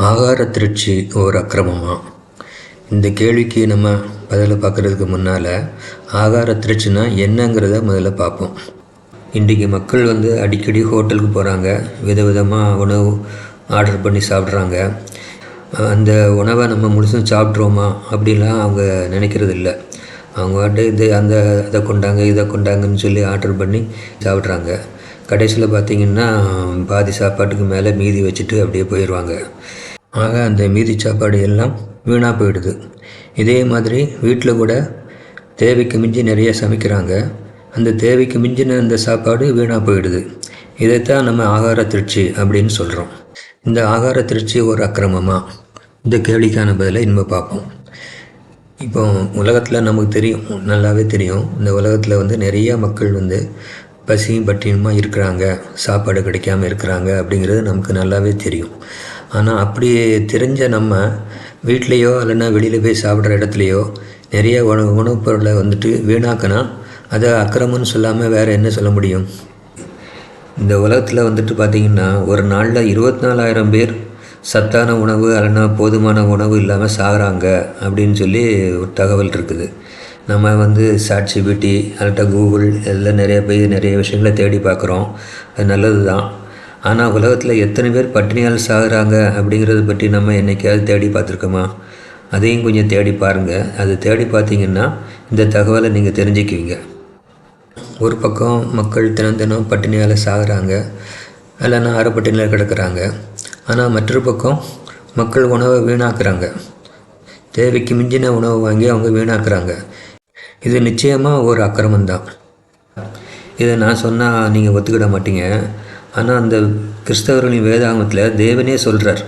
ஆகார திருச்சி ஓர் அக்கிரமமா? இந்த கேள்விக்கு நம்ம பதிலை பார்க்குறதுக்கு முன்னால் ஆகார திருச்சினா என்னங்கிறத முதல்ல பார்ப்போம். இன்றைக்கி மக்கள் அடிக்கடி ஹோட்டலுக்கு போகிறாங்க, விதவிதமாக உணவு ஆர்டர் பண்ணி சாப்பிட்றாங்க. அந்த உணவை நம்ம முழுசும் சாப்பிட்றோமா அப்படிலாம் அவங்க நினைக்கிறது இல்லை. அவங்க அதை கொண்டாங்க இதை கொண்டாங்கன்னு சொல்லி ஆர்டர் பண்ணி சாப்பிட்றாங்க. கடைசியில் பார்த்திங்கன்னா பாதி சாப்பாட்டுக்கு மேலே மீதி வச்சுட்டு அப்படியே போயிடுவாங்க. ஆக அந்த மீதி சாப்பாடு எல்லாம் வீணாக போயிடுது. இதே மாதிரி வீட்டில் கூட தேவைக்கு மிஞ்சி நிறைய சமைக்கிறாங்க. அந்த தேவைக்கு மிஞ்சின அந்த சாப்பாடு வீணாக போயிடுது. இதைத்தான் நம்ம ஆகார திருச்சி அப்படின்னு சொல்கிறோம். இந்த ஆகார திருச்சி ஒரு அக்கிரமமா? இந்த கேள்விக்கான பதிலை இனிமே பார்ப்போம். இப்போ உலகத்தில் நமக்கு தெரியும், நல்லாவே தெரியும், இந்த உலகத்தில் நிறைய மக்கள் பசியும் பட்டினியுமாக இருக்கிறாங்க, சாப்பாடு கிடைக்காம இருக்கிறாங்க அப்படிங்கிறது நமக்கு நல்லாவே தெரியும். ஆனால் அப்படி தெரிஞ்ச நம்ம வீட்லேயோ இல்லைன்னா வெளியில் போய் சாப்பிட்ற இடத்துலையோ நிறைய உணவுப் பொருளை வீணாக்கினா அதை அக்கிரமம்னு சொல்லாமல் வேறு என்ன சொல்ல முடியும்? இந்த உலகத்தில் பார்த்திங்கன்னா ஒரு நாளில் 24,000 பேர் சத்தான உணவு இல்லைன்னா போதுமான உணவு இல்லாமல் சாகிறாங்க அப்படின்னு சொல்லி ஒரு தகவல் இருக்குது. நம்ம சாட்சி பிடி அல்லட்டா கூகுள் எல்லாம் நிறைய விஷயங்களை தேடி பார்க்குறோம். அது நல்லது தான். ஆனால் உலகத்தில் எத்தனை பேர் பட்டினியால் சாகுறாங்க அப்படிங்கிறத பற்றி நம்ம என்றைக்காவது தேடி பார்த்துருக்கோமா? அதையும் கொஞ்சம் தேடி பாருங்கள். அது தேடி பார்த்தீங்கன்னா இந்த தகவலை நீங்கள் தெரிஞ்சுக்குவீங்க. ஒரு பக்கம் மக்கள் தினம் பட்டினியால் சாகுறாங்க, இல்லைன்னா அரைப்பட்டினியில் கிடக்கிறாங்க. ஆனால் மற்றொரு பக்கம் மக்கள் உணவை வீணாக்குறாங்க. தேவைக்கு மிஞ்சின உணவு வாங்கி அவங்க வீணாக்குறாங்க. இது நிச்சயமாக ஒரு அக்கிரமம்தான். இதை நான் சொன்னால் நீங்கள் ஒத்துக்கிட மாட்டீங்க. ஆனால் அந்த கிறிஸ்தவர்களின் வேதாகமத்தில் தேவனே சொல்கிறார்.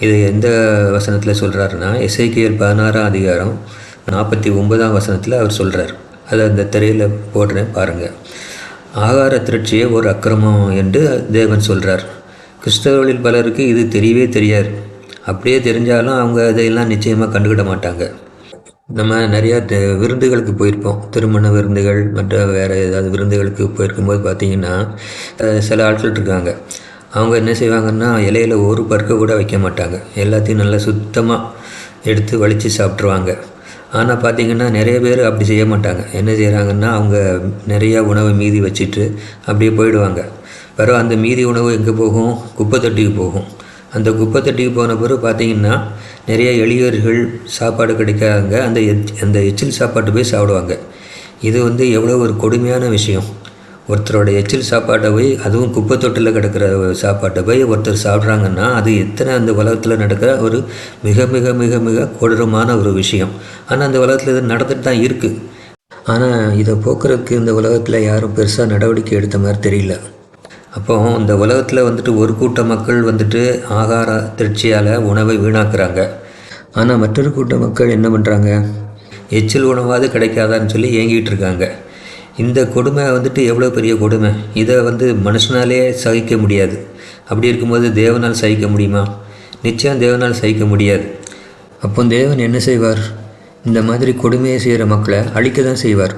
இது எந்த வசனத்தில் சொல்கிறாருன்னா, எசேக்கியேல் 16ஆம் அதிகாரம் 49ஆம் வசனத்தில் அவர் சொல்கிறார். அதை அந்த திரையில் போடுறேன் பாருங்கள். ஆகார திருச்சியே ஒரு அக்கிரமம் என்று தேவன் சொல்கிறார். கிறிஸ்தவர்களில் பலருக்கு இது தெரியவே தெரியாது. அப்படியே தெரிஞ்சாலும் அவங்க இதையெல்லாம் நிச்சயமாக கண்டுக்கிட மாட்டாங்க. நம்ம நிறையா விருந்துகளுக்கு போயிருப்போம், திருமண விருந்துகள் மற்ற வேறு ஏதாவது விருந்துகளுக்கு போயிருக்கும்போது பார்த்திங்கன்னா சில ஆட்கள் இருக்காங்க. அவங்க என்ன செய்வாங்கன்னா இலையில் ஒரு பருக்க கூட வைக்க மாட்டாங்க. எல்லாத்தையும் நல்லா சுத்தமாக எடுத்து வலித்து சாப்பிட்ருவாங்க. ஆனால் பார்த்திங்கன்னா நிறைய பேர் அப்படி செய்ய மாட்டாங்க. என்ன செய்கிறாங்கன்னா அவங்க நிறையா உணவை மீதி வச்சுட்டு அப்படியே போயிடுவாங்க. பிறகு அந்த மீதி உணவு எங்கே போகும்? குப்பை தொட்டிக்கு போகும். அந்த குப்பை தொட்டிக்கு போன பிறகு பார்த்திங்கன்னா நிறைய எளியவர்கள் சாப்பாடு கிடைக்காதவங்க அந்த எச்சில் சாப்பாட்டு போய் சாப்பிடுவாங்க. இது எவ்வளோ ஒரு கொடுமையான விஷயம். ஒருத்தரோட எச்சில் சாப்பாட்டை போய், அதுவும் குப்பை தொட்டில் கிடக்கிற சாப்பாட்டை போய் ஒருத்தர் சாப்பிட்றாங்கன்னா அது எத்தனை அந்த உலகத்தில் நடக்கிற ஒரு மிக மிக மிக மிக கொடூரமான ஒரு விஷயம். ஆனால் அந்த உலகத்தில் இது நடந்துட்டு தான் இருக்குது. ஆனால் இதை போக்குறதுக்கு இந்த உலகத்தில் யாரும் பெருசாக நடவடிக்கை எடுத்த மாதிரி தெரியல. அப்போ இந்த உலகத்தில் ஒரு கூட்ட மக்கள் ஆகார திருச்சியால் உணவை வீணாக்குறாங்க. ஆனால் மற்றொரு கூட்ட மக்கள் என்ன பண்ணுறாங்க? எச்சில் உணவாவது கிடைக்காதான்னு சொல்லி ஏங்கிட்டு இருக்காங்க. இந்த கொடுமை எவ்வளோ பெரிய கொடுமை. இதை மனுஷனாலே சகிக்க முடியாது. அப்படி இருக்கும்போது தேவனால் சகிக்க முடியுமா? நிச்சயம் தேவனால் சகிக்க முடியாது. அப்போ தேவன் என்ன செய்வார்? இந்த மாதிரி கொடுமையை செய்கிற மக்களை அழிக்க தான் செய்வார்.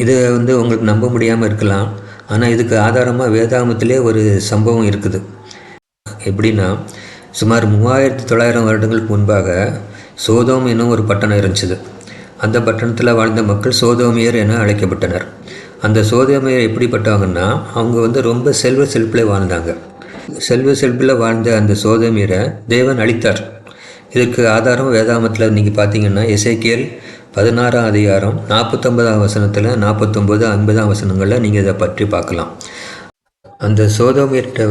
இதை உங்களுக்கு நம்ப முடியாமல் இருக்கலாம். ஆனால் இதுக்கு ஆதாரமாக வேதாகமத்திலே ஒரு சம்பவம் இருக்குது. எப்படின்னா, சுமார் 3900 வருடங்களுக்கு முன்பாக சோதோம் என்னும் ஒரு பட்டணம் இருந்துச்சு. அந்த பட்டணத்தில் வாழ்ந்த மக்கள் சோதோமியர் என அழைக்கப்பட்டனர். அந்த சோதோமியர் எப்படிப்பட்டவங்கன்னா, அவங்க ரொம்ப செல்வ செழிப்பில் வாழ்ந்தாங்க. செல்வ செழிப்பில் வாழ்ந்த அந்த சோதோமியரை தேவன் அழித்தார். இதுக்கு ஆதாரம் வேதாகமத்தில் நீங்கள் பார்த்தீங்கன்னா எசேக்கியேல் 16ஆம் அதிகாரம் 49ஆம் வசனத்தில் 49, 50ஆம் வசனங்களில் நீங்கள் இதை பற்றி பார்க்கலாம். அந்த சோதோமியர்கிட்ட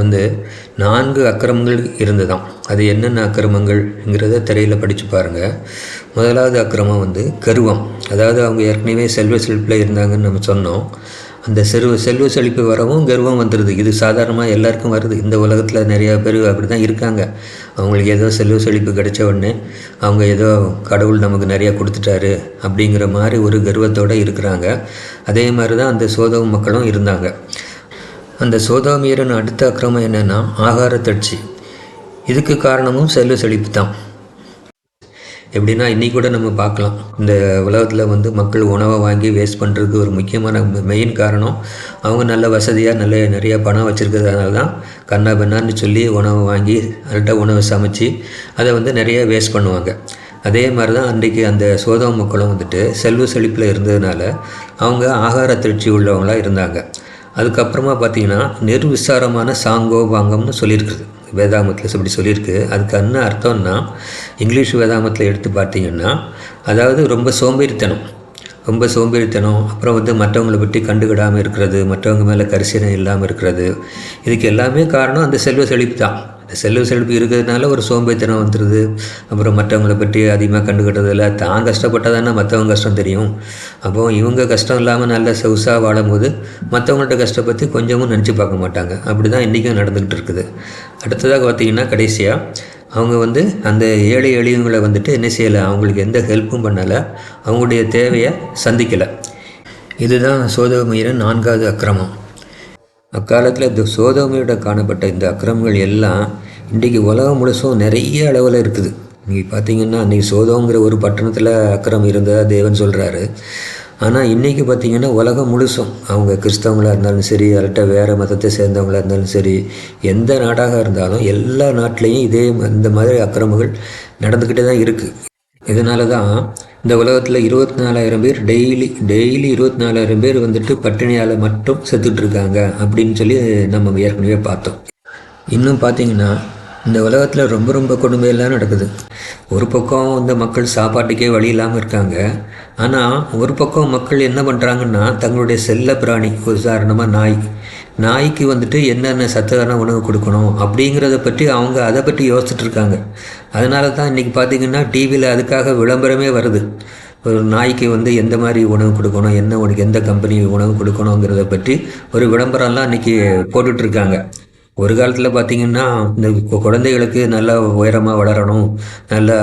4 அக்கிரமங்கள் இருந்ததாம். அது என்னென்ன அக்கிரமங்கள்ங்கிறத திரையில் படித்து பாருங்கள். முதலாவது அக்கிரமம் கர்வம். அதாவது அவங்க ஏற்கனவே செல்வ செழிப்பில் இருந்தாங்கன்னு நம்ம சொன்னோம். அந்த செல்வ செழிப்பு வரவும் கர்வம் வந்துடுது. இது சாதாரணமாக எல்லாருக்கும் வருது. இந்த உலகத்தில் நிறையா பேர் அப்படி தான் இருக்காங்க. அவங்களுக்கு ஏதோ செல்வ செழிப்பு கிடைச்ச உடனே அவங்க ஏதோ கடவுள் நமக்கு நிறையா கொடுத்துட்டாரு அப்படிங்கிற மாதிரி ஒரு கர்வத்தோடு இருக்கிறாங்க. அதே மாதிரி தான் அந்த சோதோம் மக்களும் இருந்தாங்க. அந்த சோதோமியரின் அடுத்த அக்கிரமம் என்னென்னா ஆகார தட்சி. இதுக்கு காரணமும் செல்வ செழிப்பு தான். எப்படின்னா இன்றைக்கி கூட நம்ம பார்க்கலாம், இந்த உலகத்தில் வந்து மக்கள் உணவை வாங்கி வேஸ்ட் பண்ணுறதுக்கு ஒரு முக்கியமான மெயின் காரணம் அவங்க நல்ல வசதியாக நிறைய பணம் வச்சுருக்கிறதுனால தான் கண்ணா பெண்ணான்னு சொல்லி உணவை வாங்கி கரெக்டாக உணவை சமைச்சு அதை வந்து நிறைய வேஸ்ட் பண்ணுவாங்க. அதே மாதிரி தான் அன்றைக்கி அந்த சோதோம் மக்களும் வந்துட்டு செல்வ செழிப்பில் இருந்ததுனால அவங்க ஆகார திருச்சி உள்ளவங்களாக இருந்தாங்க. அதுக்கப்புறமா பார்த்திங்கன்னா நிர்விசாரமான சாங்கோபாங்கம்னு சொல்லியிருக்குது வேதாகமத்தில் இப்படி சொல்லியிருக்கு. அதுக்கு என்ன அர்த்தம்னா இங்கிலீஷ் வேதாகமத்தில் எடுத்து பார்த்திங்கன்னா அதாவது ரொம்ப சோம்பேறித்தனம், அப்புறம் வந்து மற்றவங்களை பற்றி கண்டுக்கிடாமல் இருக்கிறது, மற்றவங்க மேலே கரிசனை இல்லாமல் இருக்கிறது. இதுக்கு எல்லாமே காரணம் அந்த செல்வ செழிப்பு தான். இந்த செல்வ செழிப்பு இருக்கிறதுனால ஒரு சோம்பேறித்தனம் வந்துடுது. அப்புறம் மற்றவங்களை பற்றி அதிகமாக கண்டுக்கிட்டதில்ல. தான் கஷ்டப்பட்டால் தானே மற்றவங்க கஷ்டம் தெரியும். அப்போது இவங்க கஷ்டம் இல்லாமல் நல்ல சொகுசாக வாழும்போது மற்றவங்கள்ட்ட கஷ்டப்பற்றி கொஞ்சமும் நினச்சி பார்க்க மாட்டாங்க. அப்படி தான் இன்றைக்கும் நடந்துக்கிட்டு இருக்குது. அடுத்ததாக பார்த்திங்கன்னா கடைசியாக அவங்க வந்து அந்த ஏழை எளியவங்களை வந்துட்டு என்ன செய்யலை, அவங்களுக்கு எந்த ஹெல்ப்பும் பண்ணலை, அவங்களுடைய தேவையை சந்திக்கலை. இதுதான் சோதோமியின் 4வது அக்கிரமம். அக்காலத்தில் இந்த சோதோமியோட காணப்பட்ட இந்த அக்கிரமங்கள் எல்லாம் இன்றைக்கி உலகம் முழுசும் நிறைய அளவில் இருக்குது. இன்றைக்கி பார்த்திங்கன்னா அன்றைக்கி சோதோங்கிற ஒரு பட்டணத்தில் அக்கிரமம் இருந்ததாக தேவன் சொல்கிறாரு. ஆனால் இன்றைக்கி பார்த்திங்கன்னா உலகம் முழுசும் அவங்க கிறிஸ்தவங்களாக இருந்தாலும் சரி, அல்லட்ட வேறு மதத்தை சேர்ந்தவங்களாக இருந்தாலும் சரி, எந்த நாடாக இருந்தாலும் எல்லா நாட்டிலையும் இந்த மாதிரி அக்கிரமங்கள் நடந்துக்கிட்டே தான் இருக்குது. இதனால தான் இந்த உலகத்தில் 24,000 பேர் டெய்லி 24,000 பேர் வந்துட்டு பட்டினியால் மட்டும் செத்துட்ருக்காங்க அப்படின்னு சொல்லி நம்ம ஏற்கனவே பார்த்தோம். இன்னும் பார்த்திங்கன்னா இந்த உலகத்தில் ரொம்ப கொடுமையெல்லாம் நடக்குது. ஒரு பக்கம் இந்த மக்கள் சாப்பாட்டுக்கே வழி இல்லாமல் இருக்காங்க. ஆனால் ஒரு பக்கம் மக்கள் என்ன பண்ணுறாங்கன்னா தங்களுடைய செல்ல பிராணி, உதாரணமாக நாய்க்கு வந்துட்டு என்னென்ன சத்தான உணவு கொடுக்கணும் அப்படிங்கிறத பற்றி அவங்க அதை பற்றி யோசிச்சுட்ருக்காங்க. அதனால தான் இன்றைக்கி பார்த்திங்கன்னா டிவியில் அதுக்காக விளம்பரமே வருது. ஒரு நாய்க்கு வந்து எந்த மாதிரி உணவு கொடுக்கணும், உனக்கு எந்த கம்பெனி உணவு கொடுக்கணுங்கிறத பற்றி ஒரு விளம்பரம்லாம் இன்றைக்கி போட்டுட்ருக்காங்க. ஒரு காலத்தில் பார்த்திங்கன்னா இந்த குழந்தைகளுக்கு நல்லா உயரமாக வளரணும், நல்லா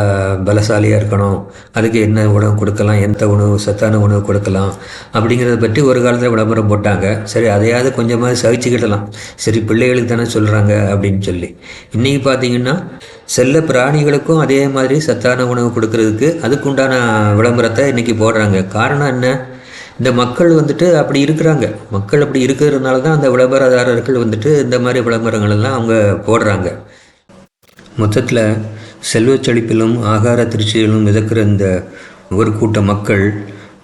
பலசாலியாக இருக்கணும், அதுக்கு என்ன உணவு கொடுக்கலாம், எந்த உணவு சத்தான உணவு கொடுக்கலாம் அப்படிங்கிறத பற்றி ஒரு காலத்தில் விளம்பரம் போட்டாங்க. சரி, அதையாவது கொஞ்சமாக சகிச்சுக்கிடலாம், சரி பிள்ளைகளுக்கு தானே சொல்கிறாங்க அப்படின்னு சொல்லி. இன்றைக்கி பார்த்திங்கன்னா செல்ல பிராணிகளுக்கும் அதே மாதிரி சத்தான உணவு கொடுக்கறதுக்கு அதுக்குண்டான விளம்பரத்தை இன்றைக்கி போடுறாங்க. காரணம் என்ன? இந்த மக்கள் வந்துட்டு அப்படி இருக்கிறாங்க. மக்கள் அப்படி இருக்கிறதுனால தான் அந்த விளம்பரதாரர்கள் வந்துட்டு இந்த மாதிரி விளம்பரங்கள் எல்லாம் அவங்க போடுறாங்க. மொத்தத்தில் செல்வ செழிப்பிலும் ஆகார திருச்சியிலும் மிதக்கிற இந்த ஒரு கூட்ட மக்கள்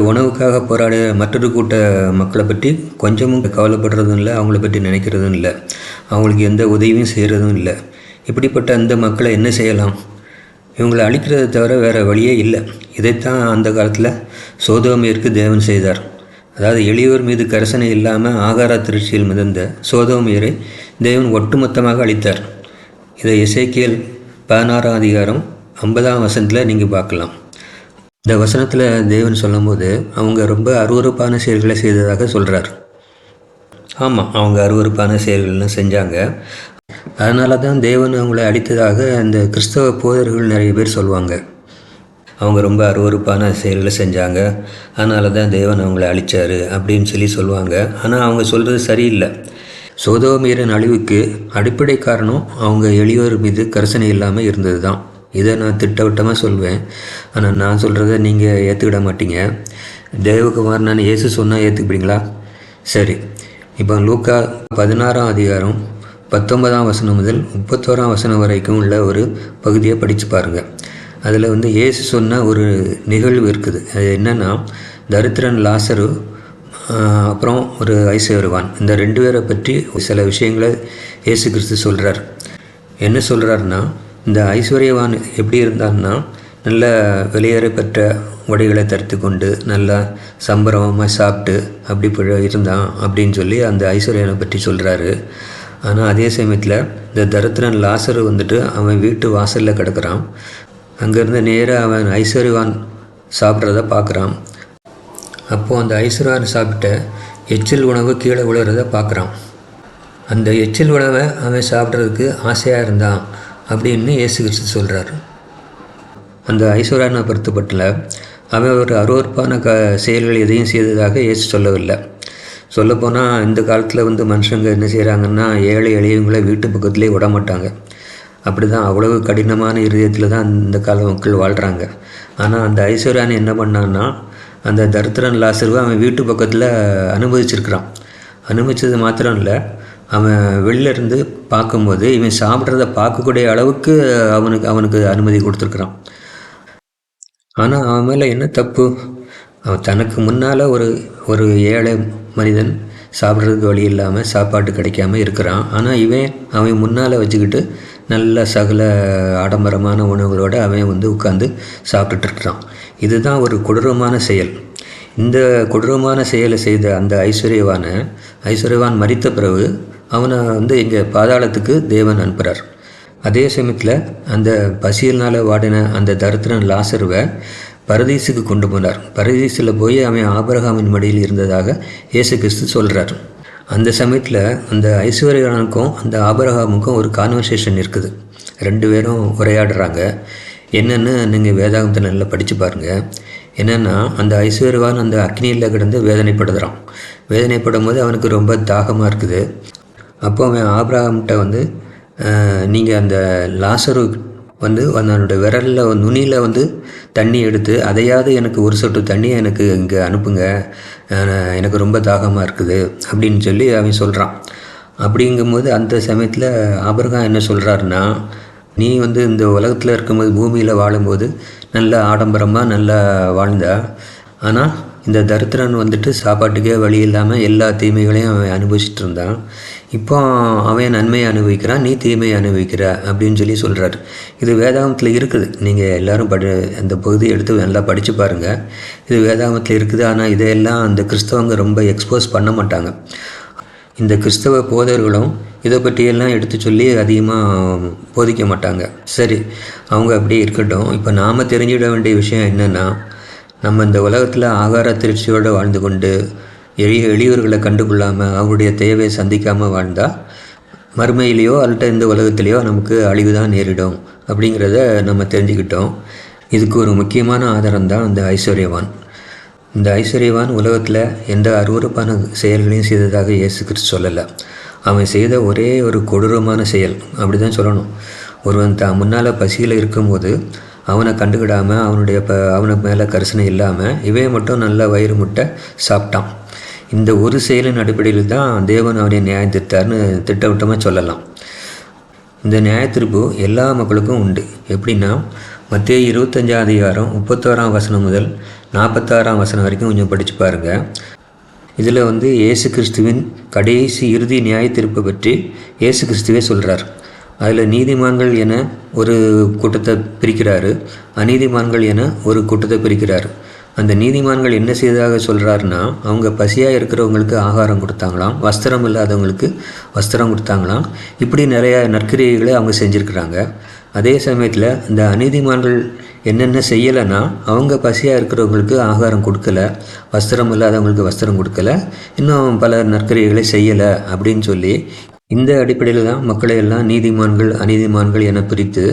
உணவுக்காக போராடிய மற்றொரு கூட்ட மக்களை பற்றி கொஞ்சமும் கவலைப்படுறதும் இல்லை, அவங்கள பற்றி நினைக்கிறதும் இல்லை, அவங்களுக்கு எந்த உதவியும் செய்கிறதும் இல்லை. இப்படிப்பட்ட அந்த மக்களை என்ன செய்யலாம்? இவங்களை அழிக்கிறத தவிர வேறு வழியே இல்லை. இதைத்தான் அந்த காலத்தில் சோதோமியருக்கு தேவன் செய்தார். அதாவது எளியோர் மீது கரிசனை இல்லாமல் ஆகார திருச்சியில் மிதந்த சோதோமியரை தேவன் ஒட்டுமொத்தமாக அழித்தார். இதை எசேக்கியேல் 16ஆம் அதிகாரம் 50ஆம் வசனத்தில் நீங்கள் பார்க்கலாம். இந்த வசனத்தில் தேவன் சொல்லும்போது அவங்க ரொம்ப அருவருப்பான செயல்களை செய்ததாக சொல்கிறார். ஆமாம், அவங்க அருவருப்பான செயல்கள்லாம் செஞ்சாங்க. அதனால தான் தேவன் அவங்களை அடித்ததாக அந்த கிறிஸ்தவ போதர்கள் நிறைய பேர் சொல்லுவாங்க. அவங்க ரொம்ப அருவருப்பான செயல்களை செஞ்சாங்க, அதனால தான் தேவன் அவங்கள அழித்தார் அப்படின்னு சொல்லி சொல்லுவாங்க. ஆனால் அவங்க சொல்கிறது சரியில்லை. சோதோமியரின் அழிவுக்கு அடிப்படை காரணம் அவங்க எளியோர் மீது கரிசனை இல்லாமல் இருந்தது தான். இதை நான் திட்டவட்டமாக சொல்வேன். ஆனால் நான் சொல்கிறத நீங்கள் ஏற்றுக்கிட மாட்டீங்க. தேவகுமார் நான் இயேசு சொன்னால் ஏற்றுக்கிப்பீங்களா? சரி, இப்போ லூக்கா 16ஆம் அதிகாரம் 19ஆம் வசனம் முதல் 31ஆம் வசனம் வரைக்கும் உள்ள ஒரு பகுதியை படித்து பாருங்கள். அதில் வந்து இயேசு சொன்ன ஒரு நிகழ்வு இருக்குது. அது என்னென்னா, தரித்திரன் லாசரு அப்புறம் ஒரு ஐஸ்வர்யவான், இந்த 2 பேரை பற்றி சில விஷயங்களை இயேசு கிறிஸ்து சொல்கிறார். என்ன சொல்கிறாருன்னா, இந்த ஐஸ்வர்யவான் எப்படி இருந்தான்னா நல்ல வெளியேறப்பெற்ற உடைகளை தரித்து கொண்டு நல்லா சம்பரமாக சாப்பிட்டு அப்படி இருந்தான் அப்படின்னு சொல்லி அந்த ஐஸ்வர்யனை பற்றி சொல்கிறாரு. ஆனால் அதே சமயத்தில் இந்த தரித்திரன் லாசரு வந்துட்டு அவன் வீட்டு வாசலில் கிடக்கிறான். அங்கேருந்து நேராக அவன் ஐஸ்வர்யவான் சாப்பிட்றத பார்க்குறான். அப்போது அந்த ஐஸ்வர்யவான் சாப்பிட்ட எச்சில் உணவு கீழே விழுறத பார்க்குறான். அந்த எச்சில் உணவை அவன் சாப்பிட்றதுக்கு ஆசையாக இருந்தான் அப்படின்னு இயேசு கிறிஸ்து சொல்கிறார். அந்த ஐஸ்வர்யனை பொறுத்தப்பட்டல அவன் ஒரு அருவருப்பான செயல்கள் எதையும் செய்ததாக இயேசு சொல்லவில்லை. சொல்லப்போனால் இந்த காலத்தில் வந்து மனுஷங்க என்ன செய்கிறாங்கன்னா, ஏழை எளியவங்களை வீட்டு பக்கத்துலேயே விட மாட்டாங்க. அப்படி தான் அவ்வளவு கடினமான இருதயத்தில் தான் இந்த கால மக்கள் வாழ்கிறாங்க. ஆனால் அந்த ஐஸ்வர்யான் என்ன பண்ணான்னா, அந்த தரித்திரன் லாசருவை அவன் வீட்டு பக்கத்தில் அனுமதிச்சிருக்கிறான். அனுமதிச்சது மாத்திரம் இல்லை, அவன் வெளிலேருந்து பார்க்கும்போது இவன் சாப்பிட்றத பார்க்கக்கூடிய அளவுக்கு அவனுக்கு அனுமதி கொடுத்துருக்குறான். ஆனால் அவன் மேலே என்ன தப்பு? அவன் தனக்கு முன்னால் ஒரு ஏழை மனிதன் சாப்பிட்றதுக்கு வழி இல்லாமல் சாப்பாட்டு கிடைக்காம இருக்கிறான். ஆனால் அவன் முன்னால் வச்சுக்கிட்டு நல்ல சகல ஆடம்பரமான உணவுகளோடு அவன் உட்காந்து சாப்பிட்டுட்ருக்கிறான். இதுதான் ஒரு கொடூரமான செயல். இந்த கொடூரமான செயலை செய்த அந்த ஐஸ்வர்யவான் மரித்த பிறகு அவனை இங்கே பாதாளத்துக்கு தேவன் அனுப்புகிறார். அதே சமயத்தில் அந்த பசியினால் வாடின அந்த தரித்திரன் லாசருவை பரதீசுக்கு கொண்டு போனார். பரதீசில் போய் அவன் ஆபிரகாமின் மடியில் இருந்ததாக இயேசு கிறிஸ்து சொல்கிறார். அந்த சமயத்தில் அந்த ஐஸ்வர்யவானுக்கும் அந்த ஆபிரகாமுக்கும் ஒரு கான்வர்சேஷன் இருக்குது. 2 பேரும் உரையாடுறாங்க. என்னென்னு நீங்கள் வேதாகமத்தை நல்லா படித்து பாருங்கள். என்னென்னா, அந்த ஐஸ்வர்யவான் அந்த அக்னியில் கிடந்து வேதனைப்படுறான். வேதனைப்படும் போது அவனுக்கு ரொம்ப தாகமாக இருக்குது. அப்போ அவன் ஆபிரகாம்கிட்ட நீங்கள் அந்த லாசரு அவனோட விரலில் நுனியில் தண்ணி எடுத்து அதையாவது எனக்கு ஒரு சொட்டு தண்ணியை எனக்கு இங்கே அனுப்புங்க, எனக்கு ரொம்ப தாகமாக இருக்குது அப்படின்னு சொல்லி அவன் சொல்கிறான். அப்படிங்கும்போது அந்த சமயத்தில் ஆபிரகாம் என்ன சொல்கிறாருன்னா, நீ இந்த உலகத்தில் இருக்கும்போது பூமியில் வாழும்போது நல்ல ஆடம்பரமாக நல்லா வாழ்ந்தா, ஆனால் இந்த தரித்திரன் சாப்பாட்டுக்கே வழி இல்லாமல் எல்லா தீமைகளையும் அவன் அனுபவிச்சுட்டு இருந்தான். இப்போ அவன் நன்மையை அனுபவிக்கிறான், நீ தீமையை அனுபவிக்கிற அப்படின்னு சொல்லி சொல்கிறார். இது வேதாகமத்தில் இருக்குது. நீங்கள் எல்லோரும் அந்த பகுதியை எடுத்து நல்லா படித்து பாருங்கள். இது வேதாகமத்தில் இருக்குது. ஆனால் இதையெல்லாம் அந்த கிறிஸ்தவங்க ரொம்ப எக்ஸ்போஸ் பண்ண மாட்டாங்க. இந்த கிறிஸ்தவ போதர்களும் இதை பற்றியெல்லாம் எடுத்து சொல்லி அதிகமாக போதிக்க மாட்டாங்க. சரி, அவங்க அப்படியே இருக்கட்டும். இப்போ நாம் தெரிஞ்சிட வேண்டிய விஷயம் என்னென்னா, நம்ம இந்த உலகத்தில் ஆகார திருச்சியோடு வாழ்ந்து கொண்டு எளியவர்களை கண்டுகொள்ளாமல் அவங்களுடைய தேவையை சந்திக்காமல் வாழ்ந்தால் மறுமையிலையோ அல்லது இந்த உலகத்திலேயோ நமக்கு அழிவு தான் நேரிடும் அப்படிங்கிறத நம்ம தெரிஞ்சுக்கிட்டோம். இதுக்கு ஒரு முக்கியமான ஆதாரம் தான் அந்த ஐஸ்வர்யவான். இந்த ஐஸ்வர்யவான் உலகத்தில் எந்த அருவருப்பான செயல்களையும் செய்ததாக இயேசு கிறிஸ்து சொல்லலை. அவன் செய்த ஒரே ஒரு கொடூரமான செயல், அப்படி தான் சொல்லணும். ஒருவன் தான் முன்னால் பசியில் இருக்கும்போது அவனை கண்டுக்கிடாமல் அவனுக்கு மேலே கரிசனை இல்லாமல் இவன் மட்டும் நல்லா வயிறு முட்டை சாப்பிட்டான். இந்த ஒரு செயலின் அடிப்படையில் தான் தேவன் அவனை நியாயம் தீர்த்தார்னு திட்டவட்டமாக சொல்லலாம். இந்த நியாயத்தீர்ப்பு எல்லா மக்களுக்கும் உண்டு. எப்படின்னா, மத்தேயு 25ஆம் அதிகாரம் 31ஆம் வசனம் முதல் 46ஆம் வசனம் வரைக்கும் கொஞ்சம் படித்து பாருங்கள். இதில் இயேசு கிறிஸ்துவின் கடைசி இறுதி நியாயத்தீர்ப்பை பற்றி இயேசு கிறிஸ்துவே சொல்கிறார். அதில் நீதிமான்கள் என ஒரு கூட்டத்தை பிரிக்கிறாரு, அநீதிமான்கள் என ஒரு கூட்டத்தை பிரிக்கிறார். அந்த நீதிமான்கள் என்ன செய்ததாக சொல்கிறாருன்னா, அவங்க பசியாக இருக்கிறவங்களுக்கு ஆகாரம் கொடுத்தாங்களாம், வஸ்திரம் இல்லாதவங்களுக்கு வஸ்திரம் கொடுத்தாங்களாம். இப்படி நிறையா நற்கிரியைகளை அவங்க செஞ்சுருக்கிறாங்க. அதே சமயத்தில் இந்த அநீதிமான்கள் என்னென்ன செய்யலைன்னா, அவங்க பசியாக இருக்கிறவங்களுக்கு ஆகாரம் கொடுக்கல, வஸ்திரம் இல்லாதவங்களுக்கு வஸ்திரம் கொடுக்கல, இன்னும் பல நற்கிரியைகளை செய்யலை அப்படின்னு சொல்லி இந்த அடிப்படையில் தான் மக்களை எல்லாம் நீதிமான்கள் அநீதிமான்கள் என பிரித்து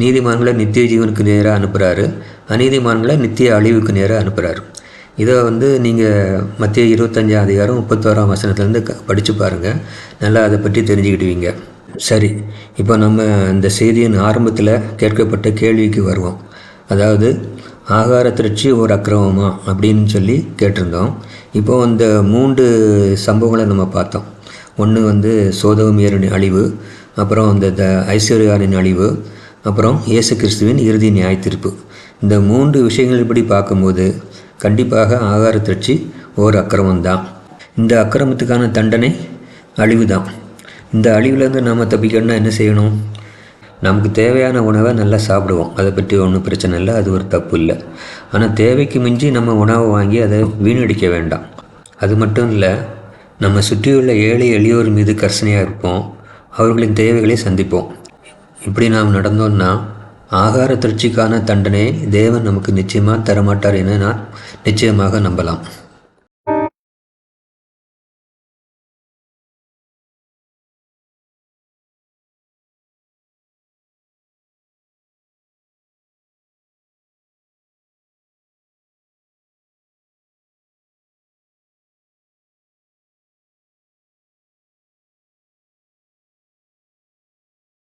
நீதிமான்களை நித்திய ஜீவனுக்கு நேராக அனுப்புகிறாரு, அநீதிமான்களை நித்திய அழிவுக்கு நேராக அனுப்புகிறாரு. இதை நீங்கள் மத்தேயு 25ஆம் அதிகாரம் 31ஆம் வசனத்துலேருந்து படித்து பாருங்கள். நல்லா அதை பற்றி தெரிஞ்சுக்கிடுவீங்க. சரி, இப்போ நம்ம இந்த செய்தியின் ஆரம்பத்தில் கேட்கப்பட்ட கேள்விக்கு வருவோம். அதாவது, ஆகார திரட்சி ஒரு அக்கிரமமா அப்படின்னு சொல்லி கேட்டிருந்தோம். இப்போது இந்த 3 சம்பவங்களை நம்ம பார்த்தோம். ஒன்று சோதோமியரின் அழிவு, அப்புறம் இந்த ஐஸ்வர்யாவின் அழிவு, அப்புறம் இயேசு கிறிஸ்துவின் இறுதி நியாயத்தீர்ப்பு. இந்த 3 விஷயங்கள்படி பார்க்கும்போது கண்டிப்பாக ஆகார திரட்சி ஒரு அக்கிரமம்தான். இந்த அக்கிரமத்துக்கான தண்டனை அழிவு தான். இந்த அழிவுலேருந்து நாம் தப்பிக்கணும்னா என்ன செய்யணும்? நமக்கு தேவையான உணவை நல்லா சாப்பிடுவோம், அதை பற்றி ஒன்றும் பிரச்சனை இல்லை, அது ஒரு தப்பு இல்லை. ஆனால் தேவைக்கு மிஞ்சி நம்ம உணவை வாங்கி அதை வீணடிக்க வேண்டாம். அது மட்டும் இல்லை, நம்ம சுற்றியுள்ள ஏழை எளியோர் மீது கர்சனையாக இருப்போம், அவர்களின் தேவைகளை சந்திப்போம். இப்படி நாம் நடந்தோம்னா ஆகார திரட்சிக்கான தண்டனை தேவன் நமக்கு நிச்சயமாக தரமாட்டார் என நான் நிச்சயமாக நம்பலாம்.